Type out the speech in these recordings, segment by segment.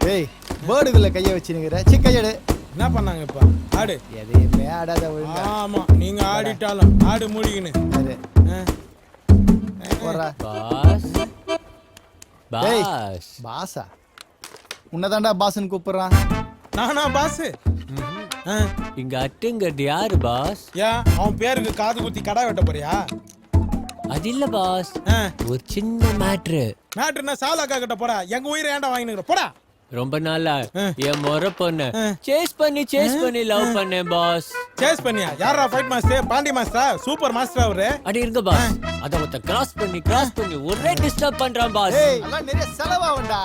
டேய் பேர்டுக்குள்ள கையை வச்சுனுங்கிற கையெடு. என்ன பண்ணாங்க இப்ப? ஆடு எதையுமே ஆடாத ஒழுங்கா. ஆமா நீங்க ஆடிட்டாலும் ஆடு மூடிக்கின்னு போறா. பாஸ் டேய் பாஸ் பாஸா? உன்னதாண்டா பாஸ்ன்னு கூப்பிடுறான். நானா பாஸ்? இங்க அட்டுங்கிறது யாரு பாஸ்? ஏன் அவன் பேருக்கு காது குத்தி கடை வெட்ட போறியா? அது இல்ல பாஸ், ஒரு சின்ன மேட்ரு. மேட்ருனா சாலாக்கா கிட்ட போடா. எங்க உயிரை ஏன்டா வாங்கினுக்கிற? போடா. ரொம்ப நாளா என் முறை பொண்ணு சேஸ் பண்ணி லவ் பண்ணேன் பாஸ். சேஸ் பண்ணியா? யாரா ஃபைட் மாஸ்டர்? பாண்டி மாஸ்டரா? சூப்பர் மாஸ்டர் அவரு. அடி இருங்க பாஸ், அத ஒருத்த கிராஸ் பண்ணி ஒரே டிஸ்டர்ப் பண்றான் பாஸ். ஏய் எல்லாம் நிறைய செலவாகும்டா.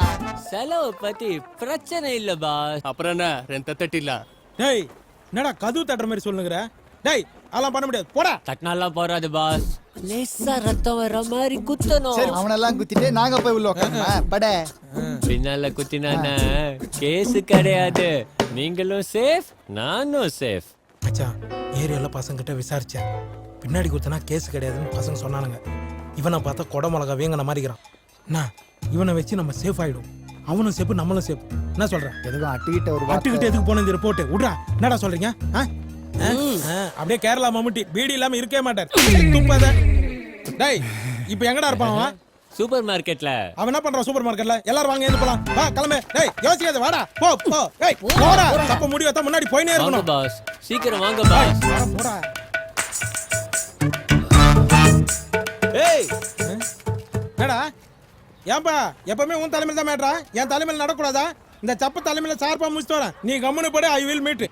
செலவு பத்தி பிரச்சனை இல்ல பாஸ். அப்புறம் என்ன ரெண்டு தட்டில? டேய் என்னடா கதவு தட்டுற மாதிரி சொல்லுங்கற? டேய் அதெல்லாம் பண்ண முடியாது. போடா. தட்டினாலாம் போறாது பாஸ், லேசா ரத்தம் வர மாதிரி குத்தணும். சரி அவனெல்லாம் குத்திட்டு நாங்க போய் உள்ள உட்காரணுமா? பட பின்னால குத்தினானா கேஸ் கிடையாது. நீங்களும் சேஃப், நானும் சேஃப். மச்சான் ஏரியால பசங்க கிட்ட விசாரிச்சேன். பின்னாடி குத்தனா கேஸ் கிடையாதுன்னு பசங்க சொன்னானுங்க. இவனை பார்த்தா கொடை மிளகா வேங்கன மாதிரிக்கிறான். என்ன இவனை வச்சு நம்ம சேஃப் ஆயிடும். அவனும் சேஃப் நம்மளும் சேஃப். என்ன சொல்றேன்? எதுவும் அட்டுக்கிட்ட ஒரு அட்டுக்கிட்ட எதுக்கு போன இந்த ரிப்போர்ட் விடுறா. என்னடா சொல்றீங்க? அப்படியே கேரளா மம்முட்டி பீடி இல்லாம இருக்கவே மாட்டார். துப்பாத. டேய் இப்போ எங்கடா இருப்பான் அவன்? சூப்பர் மார்க்கெட்ல. அவன் என்ன பண்றான் சூப்பர் மார்க்கெட்ல? எல்லாரும் வாங்க ஏந்து போலாம். வா கிளம்பு. டேய் யோசிக்காத வாடா. போ போ. டேய் போடா. தப்ப முடி வந்தா முன்னாடி போயினே இருக்கணும் பாஸ். சீக்கிரம் வாங்க பாஸ். போடா. ஏய் என்னடா? ஏன்பா எப்பவுமே உன் தலைமையில தான் மேட்ரா? என் தலைமையில நடக்கூடாதா? இந்த சப்ப தலைமையில சார்பா முடிச்சுட்டு வரேன். நீ கம்முனு போடு. I will meet.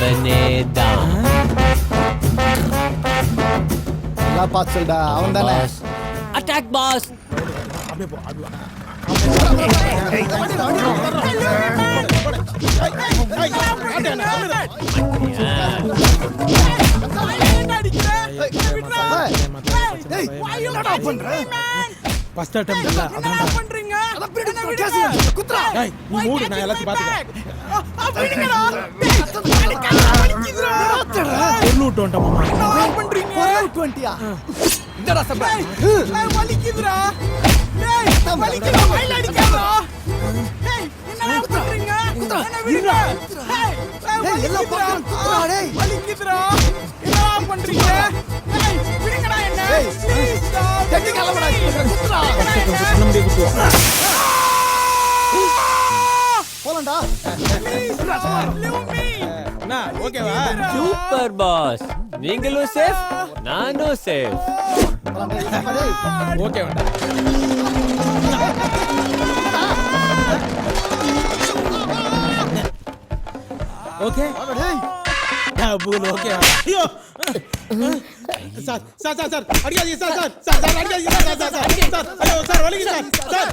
அவனேதான் நல்லா பாஸ் சொல்டா. அவன் தானே. Attack boss. அப்படியே போ. அப்படியே ஃபர்ஸ்ட் அட்டெம்ப்ட் இல்ல அதான் பண்றீங்க. அத பிடிச்சு கேஸ் குத்ரா. டேய் நீ மூடு, நான் எல்லாத்தையும் பாத்துக்கறேன். அப்படிங்கடா. வலிக்குதுடா. பொருள் டோன்ட்ட மாமா. என்ன பண்றீங்க? பொருள் 20யா? இந்தடா சப்ப. வலிக்குதுடா. டேய் வலிக்குதுடா. மயில அடிக்காதடா. டேய் என்ன பண்றீங்க? குத்ரா. டேய் எல்லாம் பாத்து குத்ரா. டேய் வலிக்குதுடா. என்ன பண்றீங்க? டேய் விடுங்கடா என்ன. ப்ளீஸ் டா. டெக்னிக்கலா வடா. குத்ரா. நம்ம குத்ரா. போலண்டா. என்ன ஓகேவா? Super pass. நீங்களும் சேஃப், நானும் சேஃப். ஓகே வேண்டா. Okay double okay. ஐயோ சார் சார் சார் சார் அடிக்காதீங்க சார் சார் சார் சார் அடிக்காதீங்க சார் சார் சார் ஐயோ சார் வலிக்குது சார் சார்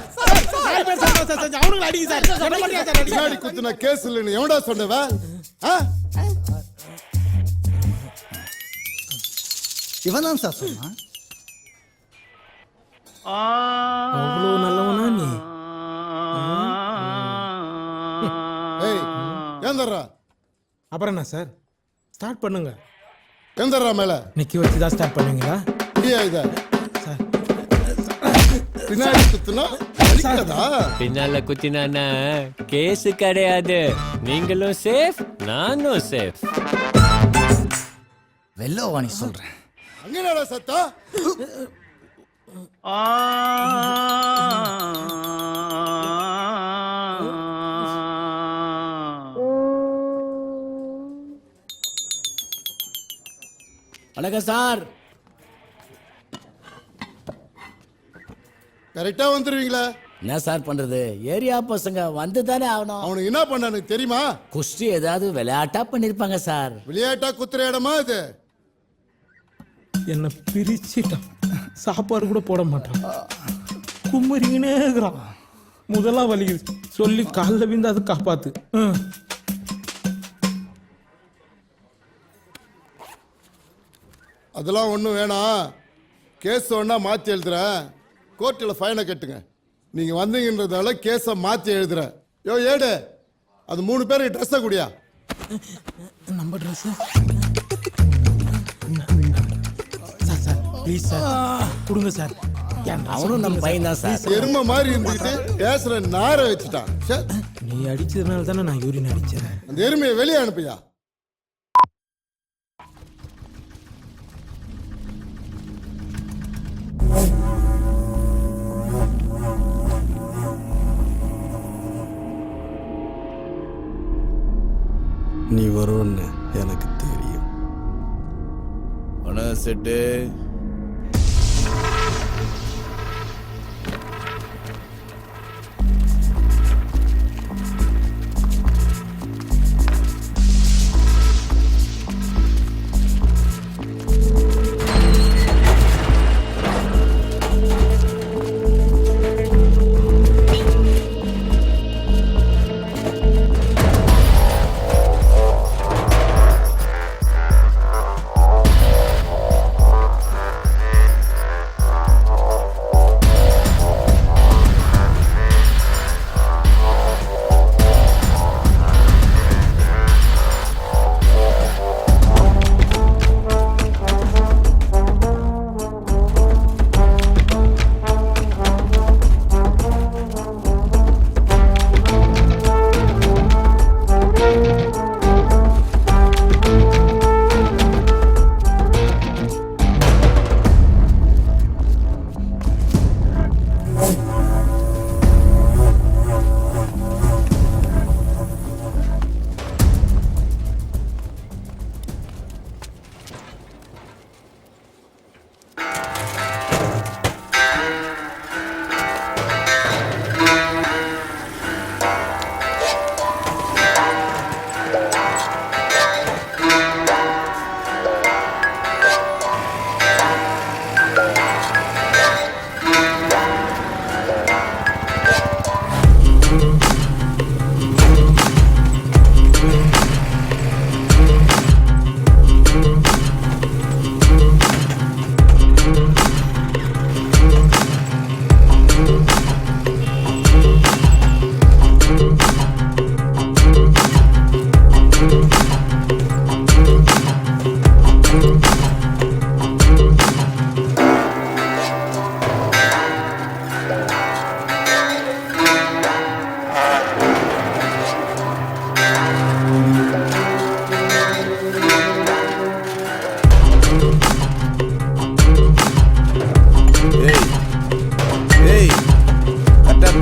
சார் நாலு பேர் சார் சார் சார் அவனுக்கு அடிங்க சார். என்ன பண்றீங்க சார்? பின்னாடி குத்துன கேஸ் இல்லன்னு எவன்டா சொன்னவ? இவன் தான் சார் சொன்னான். அவ்வளவு நல்லவனா நீ? ஏய் ஏந்தறா. அப்புறம் என்ன சார்? ஸ்டார்ட் பண்ணுங்க. ஏந்தறா மேல. நிக்கி வச்சு தான் ஸ்டார்ட் பண்ணுவீங்களா? முடியா இத. சார் பின்னாடி குத்துனா வலிக்காதா? பின்னால குத்தினானா கேஸ் கிடையாது. நீங்களும் சேஃப், நானும் சேஃப். வெள்ளோவாணி சொல்றேன். அங்கடா சத்தா. வணக்கம் சார். கரெக்டா வந்துருவீங்களா? என்ன சார் பண்றது? ஏரியா பசங்க வந்து தானே ஆகணும். அவனுக்கு என்ன பண்ணானு தெரியுமா? குஸ்தி ஏதாவது விளையாட்டா பண்ணிருப்பாங்க சார். விளையாட்டா குத்துற இடமா இது? என்ன பிரிச்சிட்டான். சாப்பாடு கூட போட மாட்டான். கும்மரிங்கனே இருக்கிறான். முதல்ல வலிக்குது சொல்லி காலில் விழுந்து அதை காப்பாத்து. அதெல்லாம் ஒன்றும் வேணாம். கேஸ் ஒன்றா மாற்றி எழுதுறேன். கோர்ட்டில் ஃபைனை கட்டுங்க. நீங்கள் வந்தீங்கன்றதால கேஸை மாற்றி எழுதுறேன். யோ ஏடு, அது 3 பேருக்கு ட்ரெஸ்ஸை குடியா. நம்ம dress sir sir please sir கொடுங்க சார். அவனும் நம்ம பையன் தான் சார். எருமை மாதிரி இருந்துக்கிட்டு பேசுற நார வச்சுட்டான். ச்சே, நீ அடிச்சதுனால தானே நான் யூரின் அடிச்சேன். அந்த எருமையை வெளியே அனுப்பியா. நீ வருவன்னு எனக்கு தெரியும். பணம் செட்டு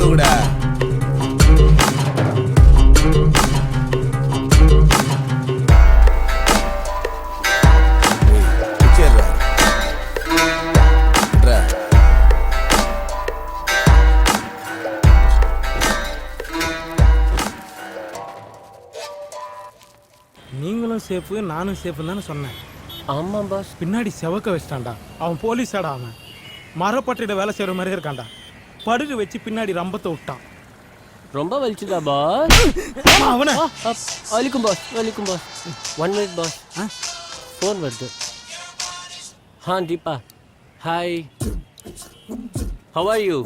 தூக்குடா. நீங்களும் சேஃபு நானும் சேஃபுன்னு தானே சொன்னேன். ஆமா பாஸ். பின்னாடி செவக்க வச்சிட்டான்டா. அவன் போலீஸாடா. அவன் மரப்பட்டியில வேலை செய்யற மாதிரியே இருக்கான்டா. படுகு வச்சு பின்னாடி ரம்பத்தை விட்டான். ரொம்ப வலிச்சுதா பாஸ்? அவன வலிக்கும் பாஸ், வலிக்கும் பாஸ். 1 minute boss. ஃபோன் வருது. Deepa. Hi. How are you?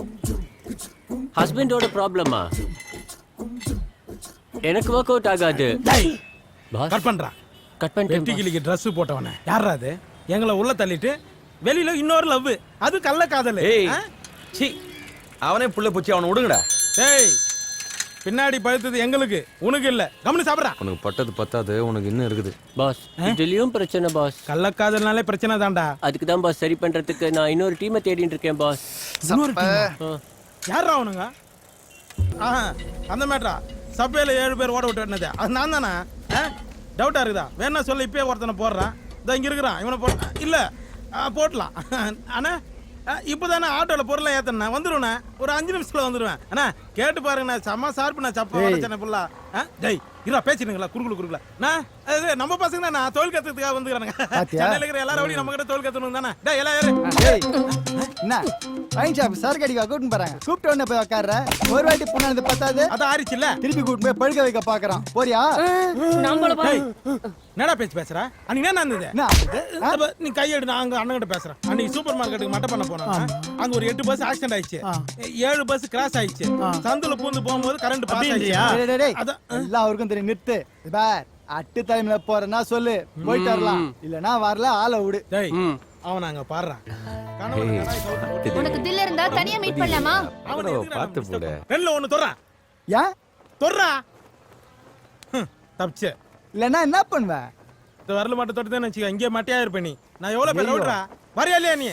ஹஸ்பண்டோட ப்ராப்ளமா? எனக்கு ஒர்க் அவுட் ஆகாது பாஸ். கட் பண்றா. கட் பண்ணிட்டேன். வெட்டிக்கிளிக்கு ட்ரெஸ் போட்டவனே யாரா அது? எங்களை உள்ள தள்ளிட்டு வெளியில இன்னொரு லவ். அது கள்ள காதல். சி, அவனே புள்ள பூச்சி, அவனை விடுங்கடா. ஏய், பின்னாடி பழுத்தது எங்களுக்கு, உனக்கு இல்ல. கவனி சாப்பிடுறா. உனக்கு பட்டது பத்தாது, உனக்கு இன்னும் இருக்குது பாஸ். இதுலயும் பிரச்சனை பாஸ். கள்ளக்காதல்னாலே பிரச்சனை தான்டா. அதுக்கு தான் பாஸ் சரி பண்றதுக்கு நான் இன்னொரு டீமை தேடிட்டு இருக்கேன் பாஸ். இன்னொரு team? யாரா அவனுங்க? அந்த மேட்டரா சபையில 7 பேர் ஓட விட்டு வெட்டினது அது நான் தானே? டவுட்டா இருக்குதா? வேணா சொல்ல இப்பயே ஒருத்தனை போடுறான். இதோ இங்க இருக்கிறான். இவனை போட இல்ல போட்டலாம். ஆனா இப்போதானே ஆட்டோல பொருளை ஏத்தன வந்துருவேண்ணே. ஒரு 5 நிமிஷத்துல வந்துருவேன். அண்ணா கேட்டு பாருங்கண்ணா. செம்ம சார்புண்ணா. சப்பா வளச்சனை புல்லா. டேய் இருவா பேசிடுங்களா? குறுக்குல நம்ம பசங்க தான். நான் தொழில் கத்துறதுக்காக வந்துக்கிறானுங்க. சென்னையில இருக்கிற எல்லாரும் நம்ம கிட்ட தொழில் கத்துணும் தானே. டேய் எல்லாம் என்ன ஃபைன் ஷாப் சார் கடிக்கா கூட்டின்னு போறாங்க. கூப்பிட்டு உடனே போய் உட்கார்ற. ஒரு வாட்டி போனது பத்தாது. அது ஆறிச்சு இல்ல. திருப்பி கூட்டிட்டு போய் பழுக்க வைக்க பாக்குறான். போறியா? என்னடா பேச்சு பேசுற? அன்னைக்கு என்ன இருந்தது? நீ கையெடு. நான் அங்க அண்ணன் கிட்ட பேசுறேன். அன்னைக்கு சூப்பர் மார்க்கெட்டுக்கு மட்டை பண்ண போனோம். அங்க ஒரு 8 பஸ் ஆக்சிடென்ட் ஆயிடுச்சு. 7 பஸ் கிராஸ் ஆயிடுச்சு. சந்துல பூந்து போகும்போது கரண்ட் பாஸ் ஆயிடுச்சு. எல்லாம் அவருக்கும் தெரியும். நிறுத்து. பார் அட்டு டைம்ல போறேன்னா சொல்லு, போயிட்டு வரலாம். இல்லனா வரல ஆளை விடு. டேய் அவன் அங்க பாடுறான் கனவுல ஏய், கடாய் கவுத்து போட்டு உனக்கு தில் இருந்தா தனியா மீட் பண்ணலாமா? அவனை அப்புறம் எதுக்குடா பார்த்து நம்ம போடு. disturb பண்ண? ரெண்டுல ஒண்ணு தொடுறான் ஏன் தொடுறா தப்பிச்சே இல்லைன்னா என்ன பண்ணுவ? இந்த வரல மட்டும் தொட்டுதான் வச்சுக்க இங்கே மட்டையா இருப்ப நீ நான் எவ்வளவு பேர் ரவுடரா வரையா இல்லையா நீ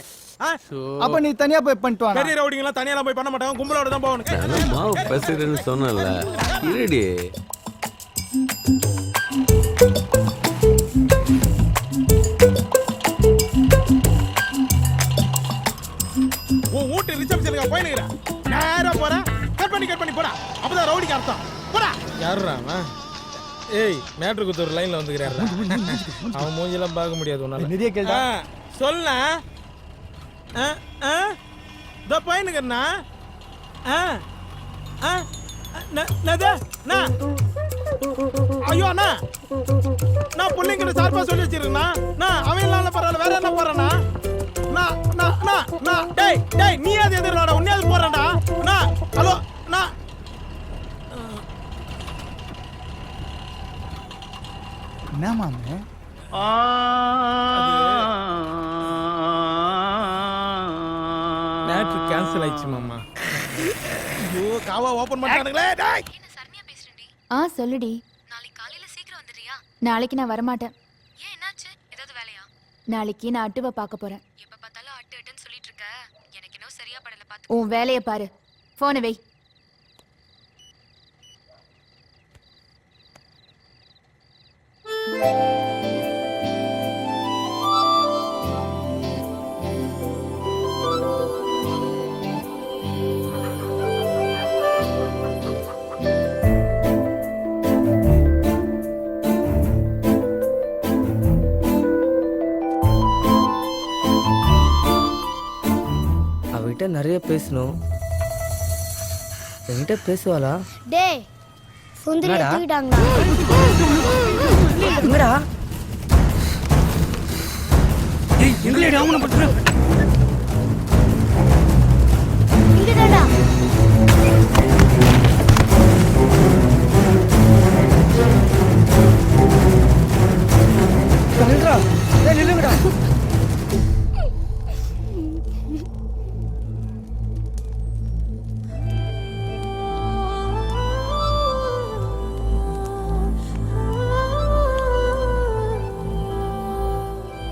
அப்ப நீ தனியா போய் பண்ணிட்டு வா. பெரிய ரவுடிங்கெல்லாம் தனியெல்லாம் போய் பண்ண மாட்டாங்க கும்பலோட தான் போகணும் அதான் மாவு பேசுறேன்னு சொன்னல இருடி. உன் வீட்டு ரிசப்ஷனுக்கு போய் நிக்கிறேன் நேரா போறேன் கட் பண்ணி போடா அப்பதான் ரவுடிக்கு அர்த்தம் போடா யாருடா அவன் ஏய் மேட்ரு குத்து ஒரு லைன்ல வந்துக்கிறாரு அவன் மூஞ்சிலாம் பார்க்க முடியாது உன்னால நிறைய கேள்வி. சொல்ல இதோ போயினுக்கிறண்ணா ஐயோ அண்ணா நான் பிள்ளைங்கிட்ட சார்பா சொல்லி வச்சிருக்கேண்ணா அவன் இல்லாம பரவாயில்ல வேற என்ன போறேண்ணா டேய் நீ அது எதிர்டா உன்னையாவது போறேன்டா ஹலோ நான் என்ன மாமே? மேட்ரு கேன்சல் ஆயிடுச்சு மாமா ஐயோ காவா ஓபன் பண்ணிட்டானுங்களே டேய் சொல்லுடி. நாளைக்கு காலையில சீக்கிரம் வந்துடுறியா? நாளைக்கு நான் வரமாட்டேன். ஏன் என்னாச்சு? ஏதாவது வேலையா? நாளைக்கு நான் அட்டுவை பார்க்க போறேன். எப்ப பார்த்தாலும் அட்டுன்னு சொல்லிட்டு இருக்க. எனக்கு இன்னும் சரியா படல பாத்து. உன் வேலையை பாரு. போனை வை. அவகிட்ட நிறைய பேசணும். என்கிட்ட பேசுவாளா? டேய் சுந்தரி என்னடா? எடுத்துக்கிட்டாங்களா? எங்கடா? இங்கதாடா. நில்லுடா. ஏய், நில்லுங்கடா.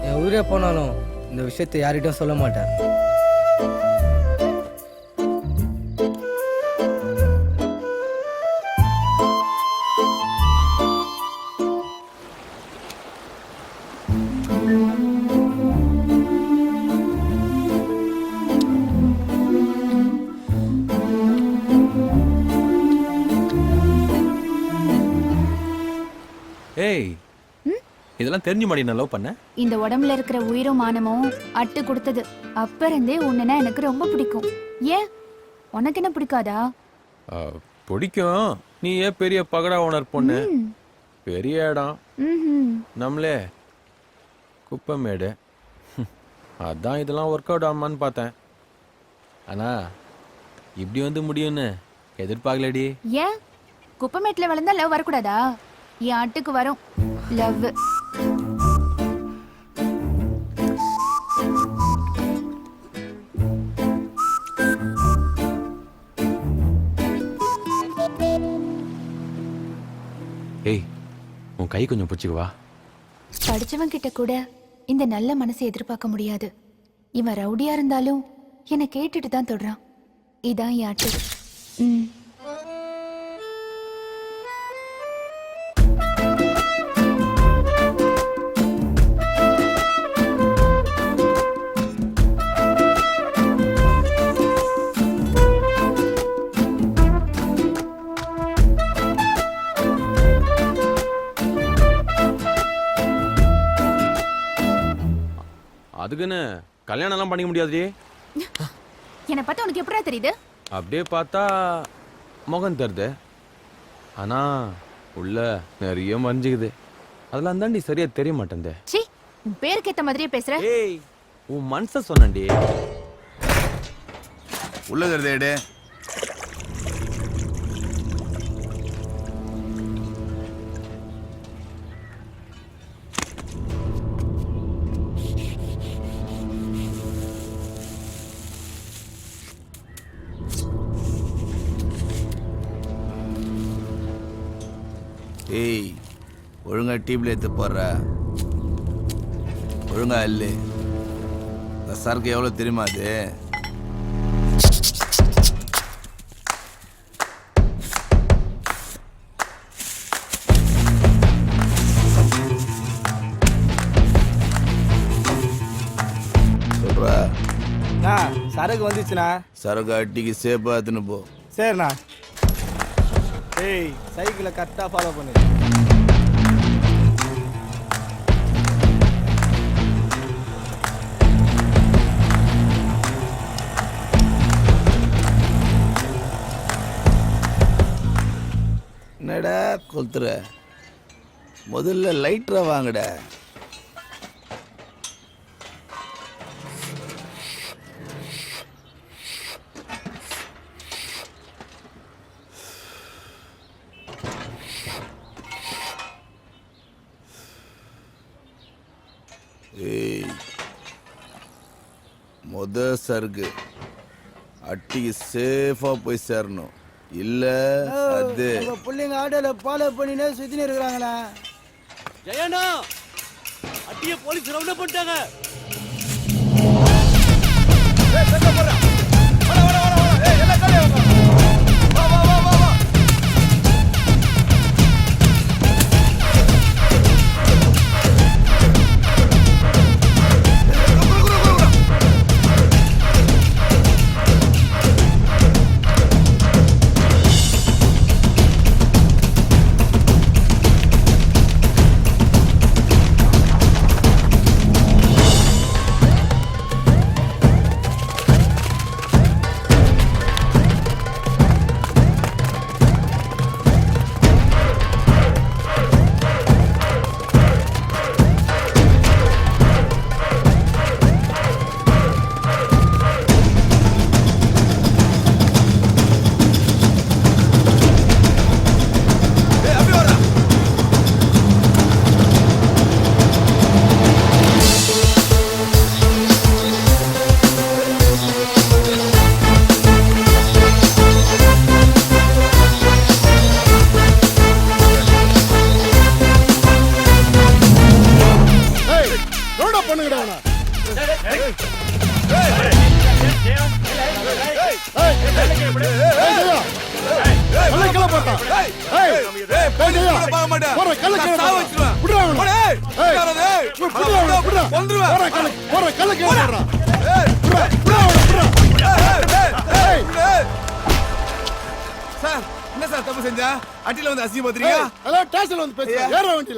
என் உயிரே போனாலும் இந்த விஷயத்தை யார்கிட்டயும் சொல்ல மாட்டேன். ஏய் இதெல்லாம் தெரிஞ்சு மாடி நான் லவ் பண்ண இந்த உடம்புல இருக்கிற உயிரும் மானமும் அட்டு கொடுத்தது. அப்ப இருந்தே உன்னை எனக்கு ரொம்ப பிடிக்கும். ஏன் உனக்கு என்ன பிடிக்காதா? பிடிக்கும் நீ ஏன் பெரிய பகடா ஓனர் பொண்ணு பெரிய இடம் ம்ஹும். நம்மளே குப்பமேடு அதான் இதெல்லாம் ஒர்க் அவுட் ஆமான்னு பார்த்தேன் ஆனா இப்படி வந்து முடியும்னு எதிர்பார்க்கலடி ஏன் குப்பமேட்ல வளர்ந்தா லவ் வரக்கூடாதா? என் ஆட்டுக்கு வரும் லவ். ஏய் உன் கை கொஞ்சம் பிடிச்சிக்குவா படிச்சவன் கிட்ட கூட இந்த நல்ல மனசை எதிர்பார்க்க முடியாது. இவன் ரவுடியா இருந்தாலும் என்னை கேட்டுட்டு தான் தொடுறான். இதான் என் ஆட்டு. அதுக்குன்னு கல்யாணம் எல்லாம் பண்ணிக்க முடியாதுடி என்னை பார்த்தா உனக்கு எப்படா தெரியுது? அப்படியே பார்த்தா முகம் தருது ஆனா உள்ள நிறைய மறைஞ்சுக்குது அதெல்லாம் தாண்டி சரியா தெரிய மாட்டேன் சீ, உன் பேருக்கு ஏத்த மாதிரியே பேசுற. ஏய் உன் மனச சொன்னேன்டி உள்ளதே ஏய் ஒழுங்கா டீப்ல எடுத்து போடுற ஒழுங்கா இல்லை இந்த சரக்கு எவ்வளோ தெரியுமா அது சொல்றா சரக்கு வந்துச்சுண்ணா. சரக்கு அட்டிக்கு சேஃபா எடுத்துன்னு போ. சரிண்ணா. ஏய் சைக்கிளை கரெக்டாக ஃபாலோ பண்ணு. என்னடா கொளுத்துற முதல்ல லைட்டரா வாங்கடா. ஏய் சருக்கு அட்டிக்கு சேஃபா போய் சேரணும் இல்ல அது பிள்ளைங்க ஆட்டோல ஃபாலோ பண்ணினே சுத்தினே இருக்கிறாங்களா? ஜெயண்ணா அட்டிய போலீஸ் ரவுண்ட் பண்ணிட்டாங்க. சார் என்ன சார் தப்பு செஞ்சா அட்டில வந்து அசிங்க பாத்துறீங்க? ஸ்டேஷன்ல வந்து பேசுறேன். ஏற வண்டி